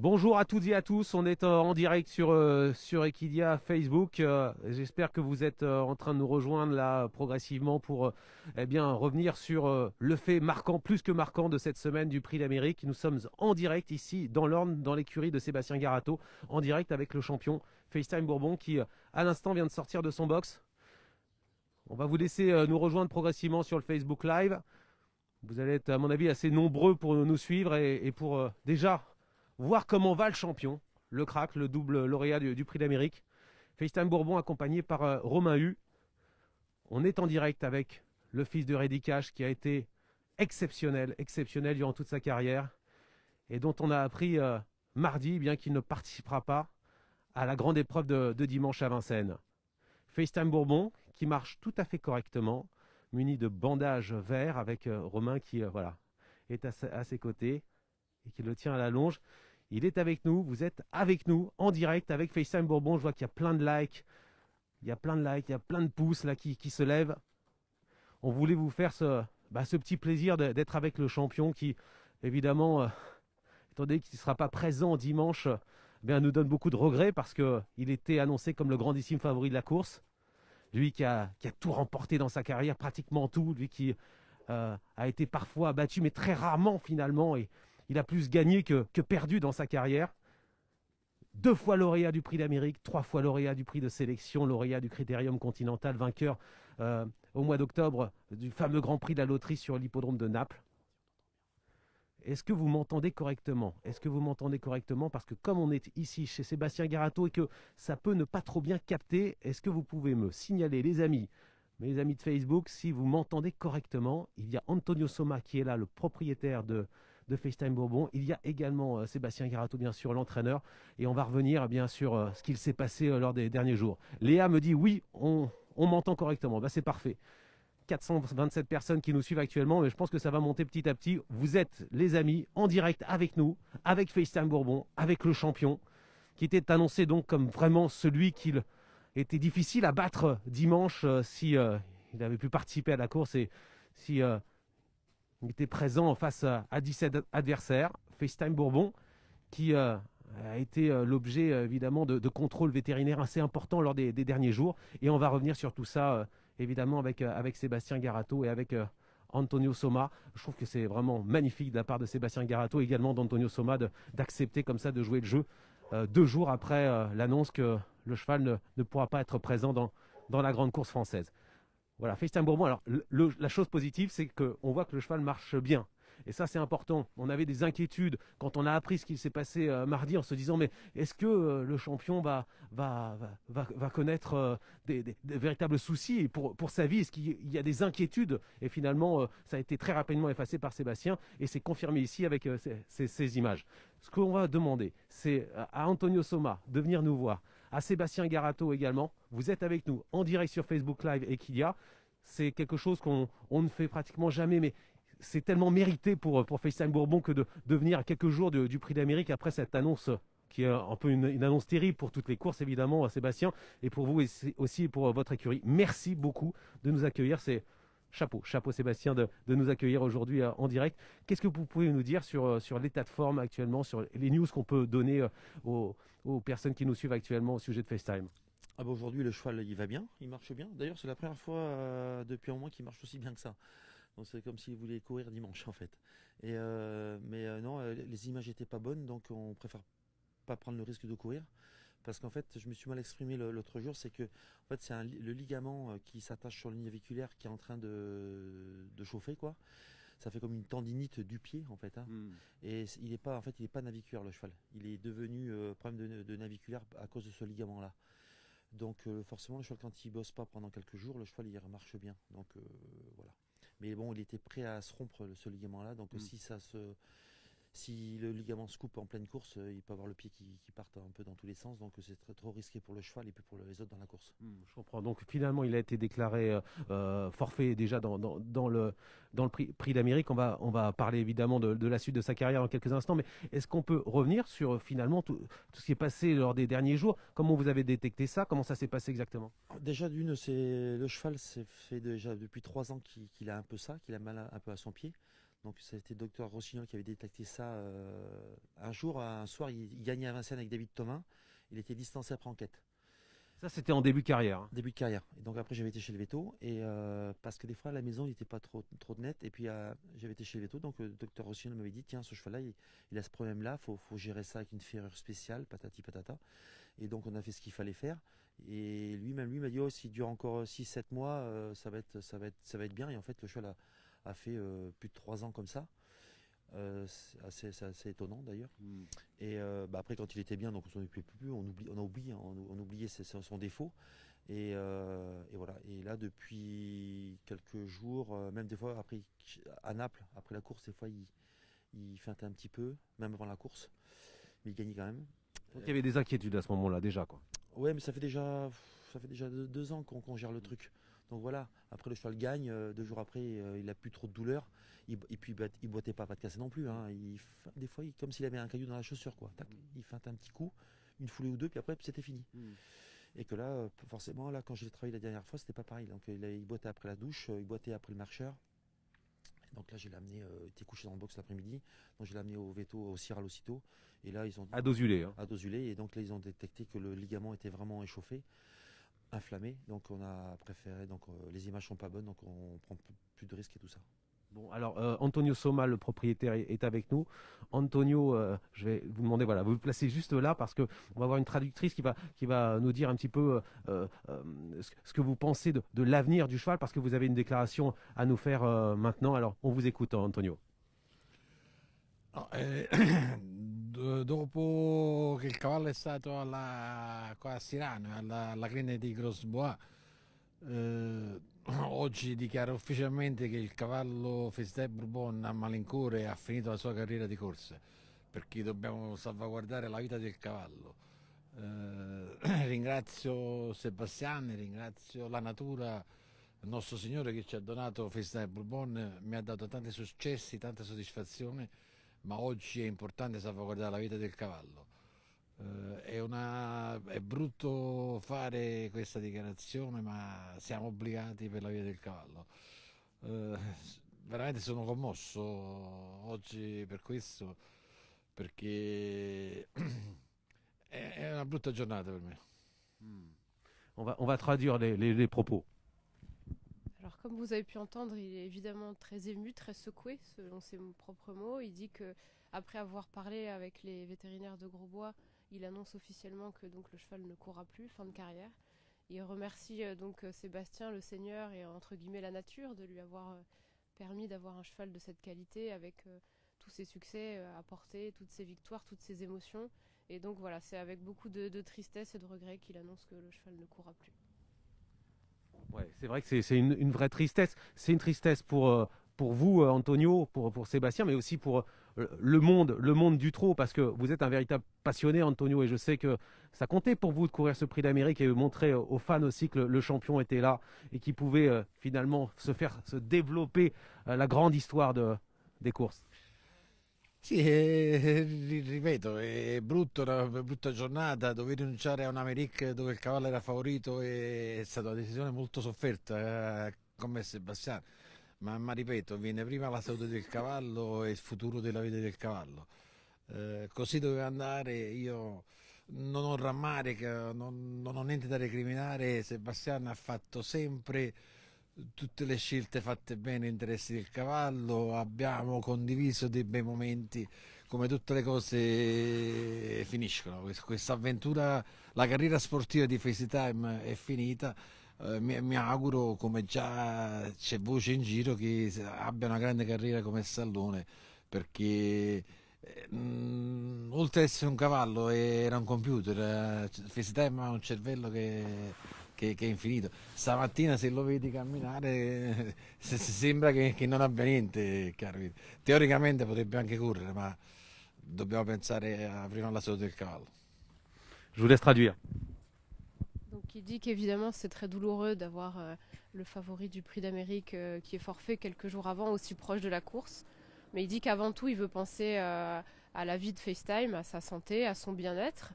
Bonjour à toutes et à tous, on est en direct sur Equidia Facebook. J'espère que vous êtes en train de nous rejoindre là progressivement pour eh bien, revenir sur le fait marquant, plus que marquant de cette semaine du Prix d'Amérique. Nous sommes en direct ici dans l'Orne, dans l'écurie de Sébastien Garato, en direct avec le champion FaceTime Bourbon qui à l'instant vient de sortir de son box. On va vous laisser nous rejoindre progressivement sur le Facebook Live. Vous allez être à mon avis assez nombreux pour nous suivre et pour déjà voir comment va le champion, le crack, le double lauréat du Prix d'Amérique. FaceTime Bourbon accompagné par Romain Hu. On est en direct avec le fils de Reddy Cash qui a été exceptionnel durant toute sa carrière et dont on a appris mardi bien qu'il ne participera pas à la grande épreuve de dimanche à Vincennes. FaceTime Bourbon qui marche tout à fait correctement, muni de bandages verts avec Romain qui voilà, est à ses côtés et qui le tient à la longe. Il est avec nous, vous êtes avec nous en direct avec FaceTime Bourbon. Je vois qu'il y a plein de likes, il y a plein de pouces là qui se lèvent. On voulait vous faire ce petit plaisir d'être avec le champion qui, évidemment, étant donné qu'il ne sera pas présent dimanche, nous donne beaucoup de regrets parce qu'il était annoncé comme le grandissime favori de la course. Lui qui a tout remporté dans sa carrière, pratiquement tout, lui qui a été parfois battu, mais très rarement finalement, et il a plus gagné que perdu dans sa carrière. 2 fois lauréat du Prix d'Amérique, 3 fois lauréat du Prix de sélection, lauréat du Critérium Continental, vainqueur au mois d'octobre du fameux Grand Prix de la loterie sur l'hippodrome de Naples. Est-ce que vous m'entendez correctement? Est-ce que vous m'entendez correctement? Parce que comme on est ici chez Sébastien Garato et que ça peut ne pas trop bien capter, est-ce que vous pouvez me signaler, les amis, mes amis de Facebook, si vous m'entendez correctement? Il y a Antonio Soma qui est là, le propriétaire de FaceTime Bourbon. Il y a également Sébastien Garato, bien sûr, l'entraîneur. Et on va revenir, bien sûr, ce qu'il s'est passé lors des derniers jours. Léa me dit oui, on m'entend correctement. C'est parfait. 427 personnes qui nous suivent actuellement, mais je pense que ça va monter petit à petit. Vous êtes, les amis, en direct avec nous, avec FaceTime Bourbon, avec le champion, qui était annoncé donc comme vraiment celui qu'il était difficile à battre dimanche si il avait pu participer à la course et si il était présent face à 17 adversaires. FaceTime Bourbon qui a été l'objet évidemment de contrôles vétérinaires assez importants lors des derniers jours. Et on va revenir sur tout ça évidemment avec Sébastien Garato et avec Antonio Soma. Je trouve que c'est vraiment magnifique de la part de Sébastien Garato, également d'Antonio Soma, d'accepter comme ça de jouer le jeu 2 jours après l'annonce que le cheval ne pourra pas être présent dans la grande course française. Voilà, FaceTime Bourbon. Alors, la chose positive, c'est qu'on voit que le cheval marche bien. Et ça, c'est important. On avait des inquiétudes quand on a appris ce qu'il s'est passé mardi en se disant, mais est-ce que le champion va connaître des véritables soucis pour sa vie? Est-ce qu'il y a des inquiétudes? Et finalement, ça a été très rapidement effacé par Sébastien et c'est confirmé ici avec ces images. Ce qu'on va demander, c'est à Antonio Soma de venir nous voir, à Sébastien Garato également. Vous êtes avec nous en direct sur Facebook Live et Equidia. C'est quelque chose qu'on ne fait pratiquement jamais, mais c'est tellement mérité pour FaceTime Bourbon que de venir à quelques jours du Prix d'Amérique après cette annonce qui est un peu une annonce terrible pour toutes les courses, évidemment, Sébastien, et pour vous aussi pour votre écurie. Merci beaucoup de nous accueillir. C'est chapeau Sébastien de nous accueillir aujourd'hui en direct. Qu'est-ce que vous pouvez nous dire sur l'état de forme actuellement, sur les news qu'on peut donner aux personnes qui nous suivent actuellement au sujet de FaceTime? Ah bah aujourd'hui le cheval il va bien, il marche bien. D'ailleurs c'est la première fois depuis un moment qu'il marche aussi bien que ça. Donc c'est comme s'il voulait courir dimanche en fait. Mais non, les images étaient pas bonnes donc on préfère pas prendre le risque de courir. Parce qu'en fait je me suis mal exprimé l'autre jour, c'est que en fait, c'est le ligament qui s'attache sur le naviculaire qui est en train de chauffer quoi. Ça fait comme une tendinite du pied en fait. Hein. Et il est pas en fait il est pas naviculaire le cheval. Il est devenu problème de naviculaire à cause de ce ligament là. Donc forcément le cheval quand il bosse pas pendant quelques jours, le cheval il marche bien. Donc voilà. Mais bon, il était prêt à se rompre ce ligament là. Donc si le ligament se coupe en pleine course, il peut avoir le pied qui parte un peu dans tous les sens. Donc c'est trop risqué pour le cheval et puis pour les autres dans la course. Je comprends. Donc finalement, il a été déclaré forfait déjà dans le prix d'Amérique. On va parler évidemment de la suite de sa carrière dans quelques instants. Mais est-ce qu'on peut revenir sur finalement tout ce qui est passé lors des derniers jours? Comment vous avez détecté ça? Comment ça s'est passé exactement? Déjà d'une, c'est le cheval, c'est fait déjà depuis 3 ans qu'il a un peu ça, qu'il a mal un peu à son pied. Donc c'était le docteur Rossignol qui avait détecté ça un jour, un soir, il gagnait à Vincennes avec David Thomas. Il était distancé après enquête. Ça, c'était en début de carrière, hein. Début de carrière. Et donc après j'avais été chez le veto et parce que des fois à la maison il n'était pas trop net et puis j'avais été chez le veto donc le docteur Rossignol m'avait dit tiens ce cheval là il a ce problème là, faut gérer ça avec une ferrure spéciale, patati patata. Et donc on a fait ce qu'il fallait faire et lui-même lui m'a dit oh s'il dure encore 6-7 mois ça va être bien et en fait le cheval a fait plus de 3 ans comme ça. C'est assez étonnant d'ailleurs. Mm. Et après quand il était bien, donc on s'en occupait plus, on oubliait son défaut. Et voilà. Et là depuis quelques jours, même des fois après à Naples, après la course, des fois il feintait un petit peu, même avant la course, mais il gagnait quand même. Donc il y avait des inquiétudes à ce moment-là déjà, quoi. Ouais, mais ça fait déjà 2 ans qu'on gère le truc. Donc voilà, après le cheval gagne, 2 jours après il a plus trop de douleur. Et puis il boitait pas de casser non plus, hein. Des fois, comme s'il avait un caillou dans la chaussure, quoi. Tac, il feinte un petit coup, une foulée ou deux, puis après c'était fini. Mm. Et que là, forcément, là quand j'ai travaillé la dernière fois, c'était pas pareil. Donc il boitait après la douche, il boitait après le marcheur. Donc là, j'ai l'amené, il était couché dans le box l'après-midi, donc je l'ai amené au veto, au Ciral aussitôt. Et là, ils ont À Dosulé, hein. à Dosulé, et donc là, ils ont détecté que le ligament était vraiment échauffé, inflammé. Donc on a préféré, donc les images sont pas bonnes, donc on prend plus de risques et tout ça. Bon, alors Antonio Soma, le propriétaire, est avec nous. Antonio, je vais vous demander, voilà, vous vous placez juste là parce que on va avoir une traductrice qui va nous dire un petit peu ce que vous pensez de l'avenir du cheval, parce que vous avez une déclaration à nous faire maintenant. Alors, on vous écoute, Antonio. No, dopo che il cavallo è stato qua a Sirano, alla crine di Grosbois, oggi dichiaro ufficialmente che il cavallo Festin Bourbon a malincuore ha finito la sua carriera di corse, perché dobbiamo salvaguardare la vita del cavallo. Ringrazio Sebastiani, ringrazio la natura, il nostro Signore che ci ha donato Festin Bourbon, mi ha dato tanti successi, tante soddisfazioni, ma oggi è importante salvaguardare la vita del cavallo. È brutto fare questa dichiarazione, ma siamo obbligati per la vita del cavallo. Veramente sono commosso oggi per questo, perché è una brutta giornata per me. On va traduire les propos. Alors, comme vous avez pu entendre, il est évidemment très ému, très secoué, selon ses propres mots. Il dit que, après avoir parlé avec les vétérinaires de Grosbois, il annonce officiellement que donc le cheval ne courra plus, fin de carrière. Il remercie donc Sébastien, le Seigneur, et entre guillemets la nature, de lui avoir permis d'avoir un cheval de cette qualité, avec tous ses succès apportés, toutes ses victoires, toutes ses émotions. Et donc voilà, c'est avec beaucoup de tristesse et de regret qu'il annonce que le cheval ne courra plus. Ouais, c'est vrai que c'est une vraie tristesse. C'est une tristesse pour vous, Antonio, pour Sébastien, mais aussi pour le monde du trot, parce que vous êtes un véritable passionné, Antonio, et je sais que ça comptait pour vous de courir ce prix d'Amérique et de montrer aux fans aussi que le champion était là et qu'il pouvait finalement se développer la grande histoire des courses. Sì, ripeto, è brutto, una brutta giornata, dover rinunciare a un Amerique dove il cavallo era favorito è stata una decisione molto sofferta, con me e Sebastiano, ma ripeto, viene prima la salute del cavallo e il futuro della vita del cavallo. Così doveva andare, io non ho rammarico, non ho niente da recriminare, Sebastiano ha fatto sempre tutte le scelte fatte bene in interessi del cavallo, abbiamo condiviso dei bei momenti, come tutte le cose finiscono. Questa avventura, la carriera sportiva di FaceTime è finita, mi auguro, come già c'è voce in giro, che abbia una grande carriera come stallone, perché oltre ad essere un cavallo era un computer, FaceTime ha un cervello che è infinito. Stamattina se lo vedi camminare sembra che non abbia niente, chiaro. Teoricamente potrebbe anche correre, ma dobbiamo pensare prima alla salute del cavallo. Je vous laisse traduire. Donc il dit qu'évidemment c'est très douloureux d'avoir le favori du prix d'Amérique qui est forfait quelques jours avant, aussi proche de la course. Mais il dit qu'avant tout il veut penser à la vie de FaceTime, à sa santé, à son bien-être.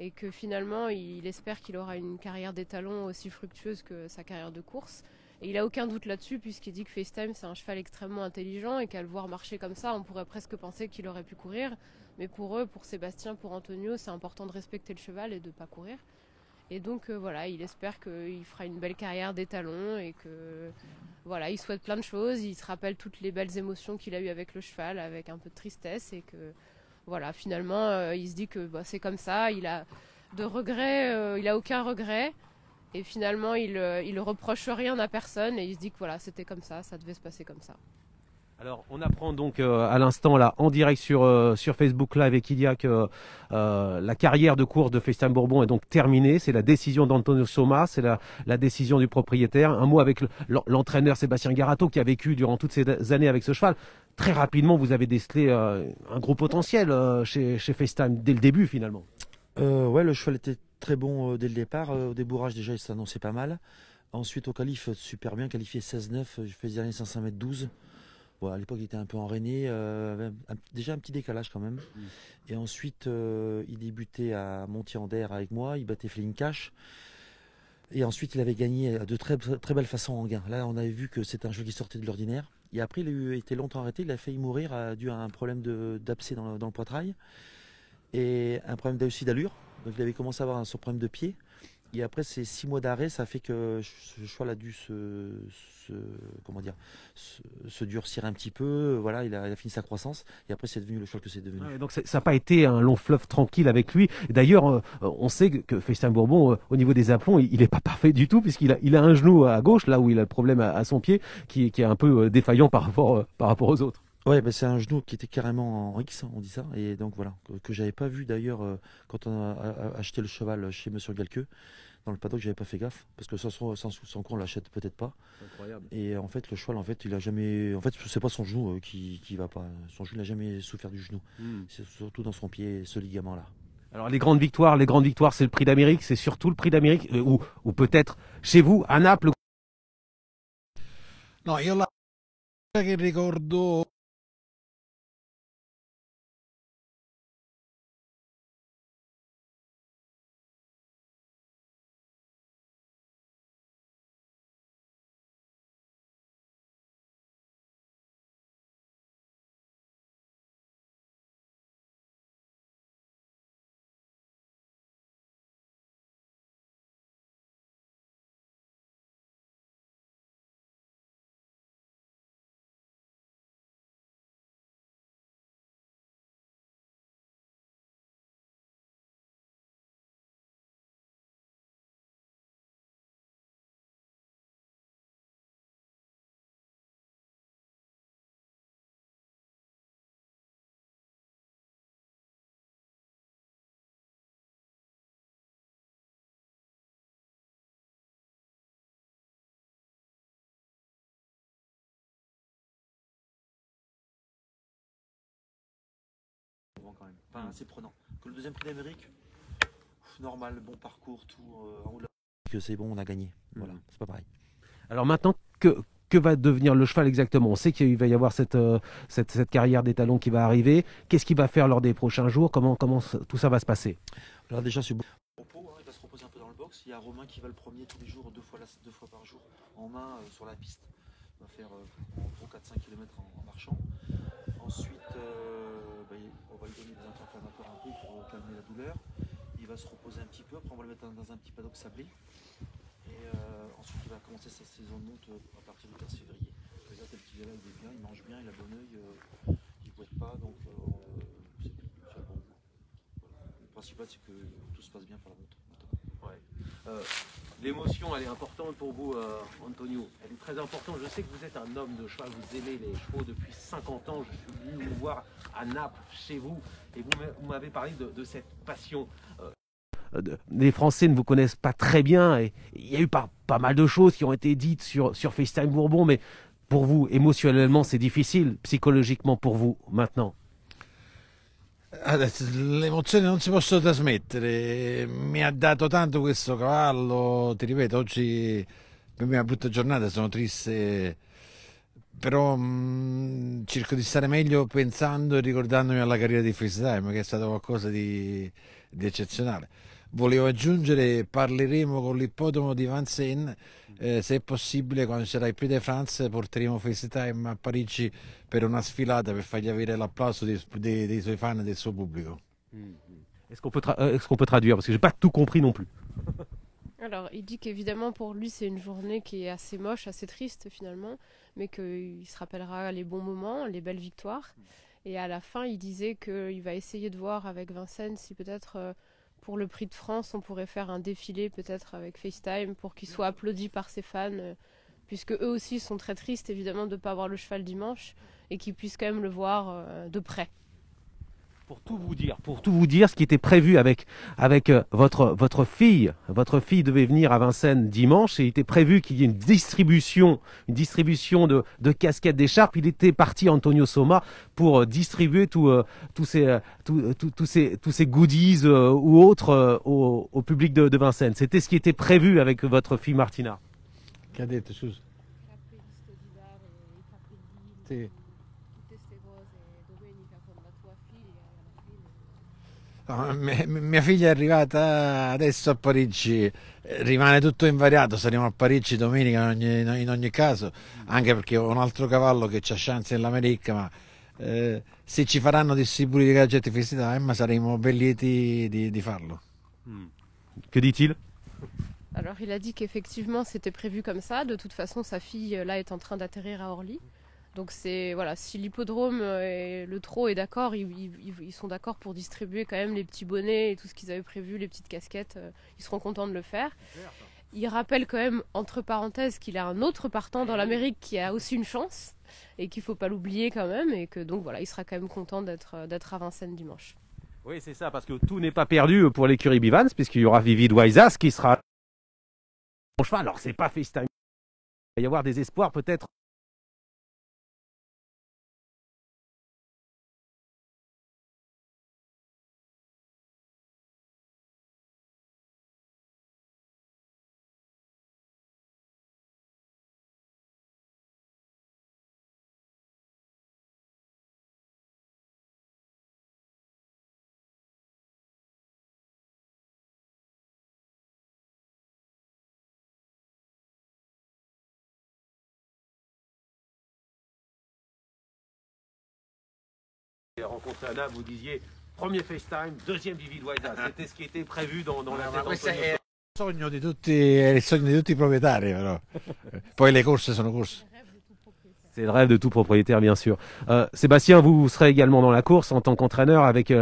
Et que finalement il espère qu'il aura une carrière d'étalon aussi fructueuse que sa carrière de course, Et il a aucun doute là-dessus puisqu'il dit que FaceTime c'est un cheval extrêmement intelligent et qu'à le voir marcher comme ça, on pourrait presque penser qu'il aurait pu courir. Mais pour eux, pour Sébastien, pour Antonio, c'est important de respecter le cheval et de ne pas courir. Et donc voilà, il espère qu'il fera une belle carrière d'étalon et que voilà, il souhaite plein de choses. Il se rappelle toutes les belles émotions qu'il a eues avec le cheval, avec un peu de tristesse et que voilà, finalement, il se dit que c'est comme ça. Il a de regrets, il a aucun regret. Et finalement, il reproche rien à personne et il se dit que voilà, c'était comme ça devait se passer comme ça. Alors, on apprend donc à l'instant, là, en direct sur Facebook Live et Equidia que la carrière de course de FaceTime Bourbon est donc terminée. C'est la décision d'Antonio Soma, c'est la décision du propriétaire. Un mot avec l'entraîneur Sébastien Garato qui a vécu durant toutes ces années avec ce cheval. Très rapidement, vous avez décelé un gros potentiel chez FaceTime dès le début, finalement. Ouais, le cheval était très bon dès le départ. Au débourrage, déjà, il s'annonçait pas mal. Ensuite, au qualif, super bien, qualifié 16-9. Je faisais dernier 500 mètres 12. Bon, à l'époque, il était un peu enrainé, déjà un petit décalage quand même. Et ensuite, il débutait à Montier-en-Der avec moi, il battait Flying Cash. Et ensuite, il avait gagné de très, très belle façon en gain. Là, on avait vu que c'était un cheval qui sortait de l'ordinaire. Et après, il a été longtemps arrêté, il a failli mourir dû à un problème d'abcès dans le poitrail. Et un problème aussi d'allure. Donc, il avait commencé à avoir son problème de pied. Et après ces 6 mois d'arrêt, ça fait que ce cheval a dû se durcir un petit peu. Voilà, il a fini sa croissance. Et après, c'est devenu le cheval que c'est devenu. Ouais, donc ça n'a pas été un long fleuve tranquille avec lui. D'ailleurs, on sait que FaceTime Bourbon, au niveau des aplombs, il n'est pas parfait du tout, puisqu'il a un genou à gauche, là où il a le problème à son pied, qui est un peu défaillant par rapport aux autres. Ouais, bah c'est un genou qui était carrément en X, on dit ça. Et donc voilà, que j'avais pas vu d'ailleurs quand on a acheté le cheval chez Monsieur Galqueux. Dans le paddock, j'avais pas fait gaffe parce que sans coup on l'achète peut-être pas. Incroyable. Et en fait, le cheval, en fait, il a jamais. En fait, c'est pas son genou qui va pas. Son genou n'a jamais souffert du genou. C'est surtout dans son pied, ce ligament-là. Alors les grandes victoires, c'est le Prix d'Amérique, c'est surtout le Prix d'Amérique, ou peut-être chez vous, à Naples. No, io la cosa che ricordo Quand même. Enfin, assez prenant. Que le deuxième Prix d'Amérique, normal, bon parcours, tout en haut de la... Que c'est bon, on a gagné. Voilà, c'est pas pareil. Alors maintenant, que va devenir le cheval exactement? On sait qu'il va y avoir cette carrière d'étalon qui va arriver. Qu'est-ce qu'il va faire lors des prochains jours? Comment tout ça va se passer? Alors déjà, c'est bon. Il va se reposer un peu dans le box. Il y a Romain qui va le promener tous les jours, deux fois par jour, en main sur la piste. Il va faire en gros 4-5 km en marchant. Ensuite, on va lui donner des anti-inflammatoires un peu pour calmer la douleur. Il va se reposer un petit peu. Après, on va le mettre dans un petit paddock sablé. Et ensuite, il va commencer sa saison de monte à partir du 15 février. Là, tel qu'il est là, il est bien, il mange bien, il a bon oeil, il ne boite pas, donc c'est un bon goût. Voilà. Le principal, c'est que tout se passe bien pour la monte. Ouais. L'émotion, elle est importante pour vous, Antonio. Elle est très importante. Je sais que vous êtes un homme de cheval, vous aimez les chevaux depuis 50 ans. Je suis venu vous voir à Naples, chez vous, et vous m'avez parlé de cette passion. Les Français ne vous connaissent pas très bien, et il y a eu pas mal de choses qui ont été dites sur FaceTime Bourbon, mais pour vous, émotionnellement, c'est difficile, psychologiquement pour vous, maintenant. Adesso, le emozioni non si possono trasmettere, mi ha dato tanto questo cavallo, ti ripeto, oggi per me è una brutta giornata, sono triste, però cerco di stare meglio pensando e ricordandomi alla carriera di FaceTime, che è stato qualcosa di eccezionale. volevo aggiungere, parleremo con l'ippodromo di Vincennes, se è possibile quando ci sarà il Prix de France porteremo FaceTime a Parigi per una sfilata per fargli avere l'applauso dei suoi fan e del suo pubblico. Est-ce qu'on peut traduire? Parce que j'ai pas tout compris non plus. Alors, il dit qu'évidemment pour lui c'est une journée qui est assez moche, assez triste finalement, mais qu'il se rappellera les bons moments, les belles victoires. Et à la fin, il disait qu'il va essayer de voir avec Vincennes si peut-être pour le Prix de France, on pourrait faire un défilé peut-être avec FaceTime pour qu'il soit applaudi par ses fans, puisque eux aussi sont très tristes évidemment de ne pas avoir le cheval dimanche et qu'ils puissent quand même le voir de près. Pour tout vous dire, ce qui était prévu avec votre fille devait venir à Vincennes dimanche et il était prévu qu'il y ait une distribution de casquettes, d'écharpes. Il était parti Antonio Soma pour distribuer tous ces goodies ou autres au public de Vincennes. C'était ce qui était prévu avec votre fille Martina. Che ha detto, scusa? Sì. No, mia figlia è arrivata adesso a Parigi, rimane tutto invariato, saremo a Parigi domenica in ogni caso, anche perché ho un altro cavallo che ha chance nell'America, ma se ci faranno distribuire i gadget FaceTime saremo ben lieti di farlo. Que dit-il? Alors il a dit qu'effectivement c'était prévu comme ça, de toute façon sa fille là est en train d'atterrir à Orly. Donc c'est voilà, si l'hippodrome et le trot est d'accord, ils sont d'accord pour distribuer quand même les petits bonnets et tout ce qu'ils avaient prévu, les petites casquettes, ils seront contents de le faire. Il rappelle quand même, entre parenthèses, qu'il a un autre partant dans l'Amérique qui a aussi une chance et qu'il ne faut pas l'oublier quand même et que donc voilà, il sera quand même content d'être à Vincennes dimanche. Oui, c'est ça, parce que tout n'est pas perdu pour l'écurie Bivans, puisqu'il y aura Vivid Waisas qui sera en cheval. Alors c'est pas FaceTime. Il va y avoir des espoirs peut-être. Rencontré Anna, vous disiez premier FaceTime, deuxième Vivid Waisas. C'était ce qui était prévu dans la tête d'Antonio. È il sogno di tutti i proprietari, però. Poi le corse sono corse. C'est le rêve de tout propriétaire, bien sûr. Sébastien, vous serez également dans la course en tant qu'entraîneur avec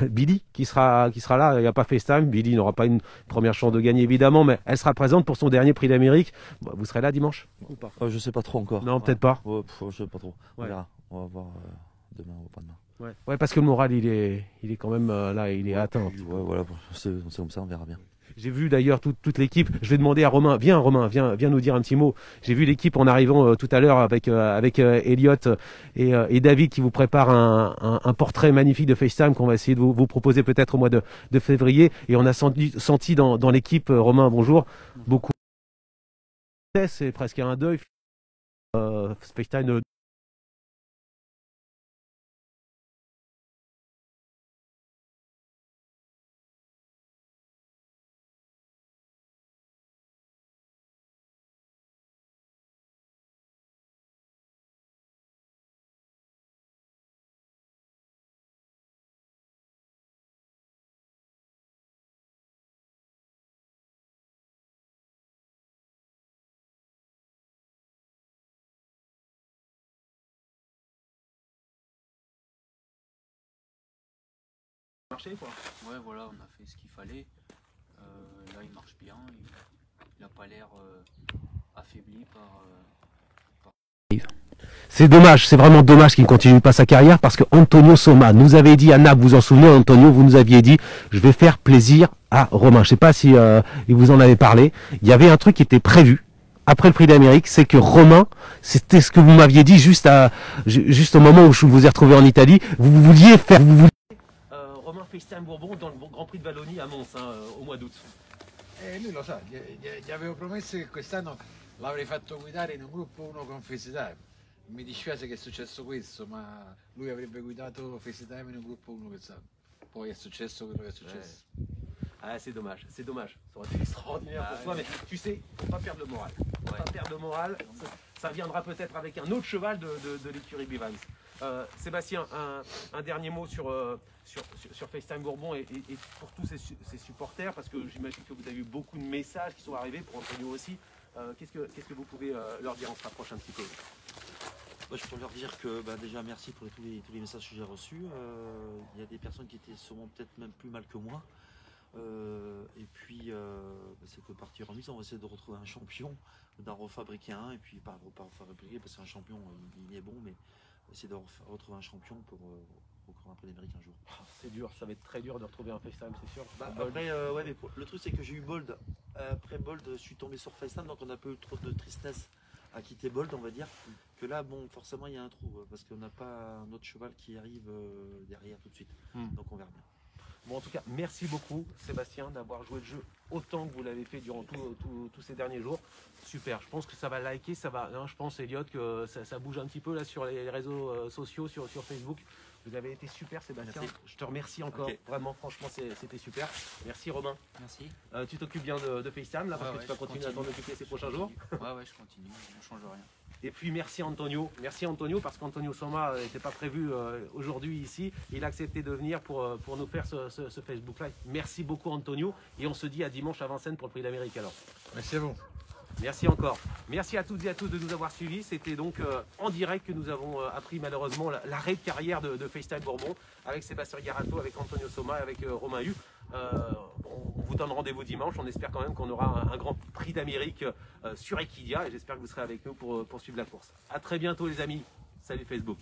Billy qui sera là. Il n'y a pas FaceTime. Billy n'aura pas une première chance de gagner, évidemment, mais elle sera présente pour son dernier prix d'Amérique. Vous serez là dimanche ou pas? Je sais pas trop encore. Non, peut-être pas. Je sais pas trop. On verra. On va voir demain ou pas demain. Ouais, parce que le moral, il est quand même là, il est atteint. Ouais, voilà, c'est comme ça, on verra bien. J'ai vu d'ailleurs toute l'équipe. Je vais demander à Romain. Viens nous dire un petit mot. J'ai vu l'équipe en arrivant tout à l'heure avec Elliot et David qui vous prépare un portrait magnifique de FaceTime qu'on va essayer de vous proposer peut-être au mois de février. Et on a senti dans l'équipe, Romain, bonjour, beaucoup. C'est presque un deuil. FaceTime. Marché, quoi. Ouais, voilà, on a fait ce qu'il fallait. Là, il marche bien. Il n'a pas l'air affaibli par. C'est dommage, c'est vraiment dommage qu'il ne continue pas sa carrière parce que Antonio Soma nous avait dit, Anna, vous vous en souvenez, Antonio, vous nous aviez dit, je vais faire plaisir à Romain. Je ne sais pas si il vous en avait parlé. Il y avait un truc qui était prévu après le Prix d'Amérique, c'est que Romain, c'était ce que vous m'aviez dit juste au moment où je vous ai retrouvé en Italie, vous vouliez faire... Romain FaceTime Bourbon dans le Grand Prix de Wallonie à Mons au mois d'août. Lui lo sa, gli avevo promesso che quest'anno l'avrei fatto guidare in un gruppo 1 con FaceTime. Mi dispiace che è successo questo, ma lui avrebbe guidato FaceTime in un gruppo 1 quest'anno. Poi è successo quello che è successo. Ah, c'est dommage, c'est dommage. Ça aurait été extraordinaire pour toi, mais tu sais, faut pas perdre le moral. Faut pas perdre le moral. Ça viendra peut-être avec un autre cheval de l'écurie Bivans. Sébastien, un dernier mot sur FaceTime Bourbon et pour tous ces supporters, parce que j'imagine que vous avez eu beaucoup de messages qui sont arrivés, pour Antonio aussi. Qu'est-ce que vous pouvez leur dire? On se rapproche un petit peu. Je peux leur dire que déjà merci pour tous les messages que j'ai reçus. Il y a des personnes qui étaient sûrement peut-être même plus mal que moi. Et puis c'est que partir en mise, on va essayer de retrouver un champion, d'en refabriquer un, et puis pas refabriquer parce qu'un champion il est bon, mais essayer de retrouver un champion pour courir un peu d'Amérique un jour. C'est dur, ça va être très dur de retrouver un FaceTime, c'est sûr. Après, mais le truc c'est que j'ai eu Bold. Après Bold, je suis tombé sur FaceTime, donc on n'a pas eu trop de tristesse à quitter Bold, on va dire. Que là, bon, forcément, il y a un trou, parce qu'on n'a pas un autre cheval qui arrive derrière tout de suite. Donc on verra bien. Bon, en tout cas, merci beaucoup Sébastien d'avoir joué le jeu autant que vous l'avez fait durant tous ces derniers jours. Super, je pense que ça va liker, ça va. Non, je pense, Elliot, que ça bouge un petit peu là sur les réseaux sociaux, sur Facebook. Vous avez été super, Sébastien. Merci. Je te remercie encore. Okay. Vraiment, franchement, c'était super. Merci, Romain. Merci. Tu t'occupes bien de FaceTime là, parce que tu vas continuer à t'en occuper ces prochains jours. Ouais, je continue. On change rien. Et puis merci Antonio, parce qu'Antonio Soma n'était pas prévu aujourd'hui ici. Il a accepté de venir pour nous faire ce Facebook Live. Merci beaucoup Antonio, et on se dit à dimanche à Vincennes pour le Prix d'Amérique alors. Merci à vous. Merci encore. Merci à toutes et à tous de nous avoir suivis. C'était donc en direct que nous avons appris malheureusement l'arrêt de carrière de FaceTime Bourbon avec Sébastien Garato, avec Antonio Soma et avec Romain Hu. On vous donne rendez-vous dimanche. On espère quand même qu'on aura un grand prix d'Amérique sur Equidia, et j'espère que vous serez avec nous pour poursuivre la course. À très bientôt les amis. Salut Facebook.